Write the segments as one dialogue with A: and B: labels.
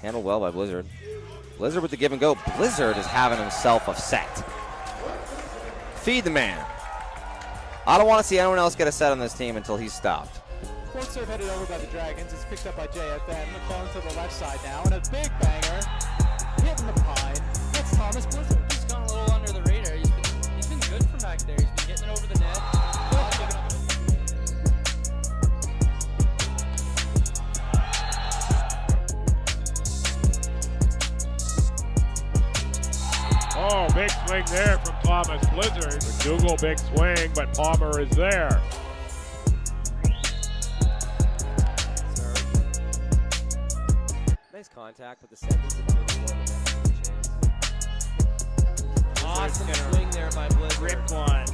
A: Handled well by Blizzard. Blizzard with the give and go. Blizzard is having himself a set. Feed the man. I don't want to see anyone else get a set on this team until he's stopped.
B: Point serve headed over by the Dragons. It's picked up by JFN. McClellan to the left side now. And a big banger. Hitting the pine. That's Thomas Blizzard.
C: He's gone a little under the radar. He's been good from back there. He's been getting it over the net.
D: Oh, big swing there from Thomas Blizzard. McDougall, big swing, but Palmer is there.
E: Nice contact, but the set needs to be moving more than that.
C: Awesome swing there by Blizzard.
D: Rip one.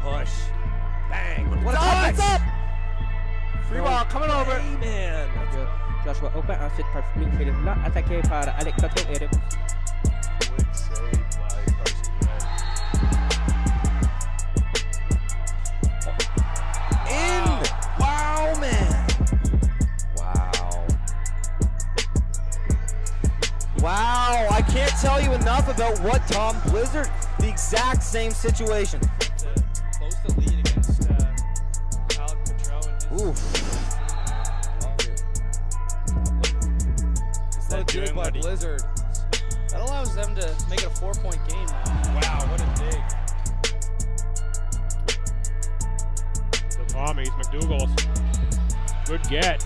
E: Push. Bang.
A: What a touch!
E: Free ball coming over.
A: Hey, man.
F: Joshua open, ensuite par midfield là, attaqué par Alex Tato et
G: Quick save by Carson Webb.
A: In! Wow, man! Wow. Wow, I can't tell you enough about what Tom Blizzard, the exact same situation.
C: Close the lead against Alec Petro and his
A: Oof.
E: What a dig by Blizzard.
C: That allows them to make it a 4-point game now.
D: Wow, what a dig. The Tommies, McDougall. Good get.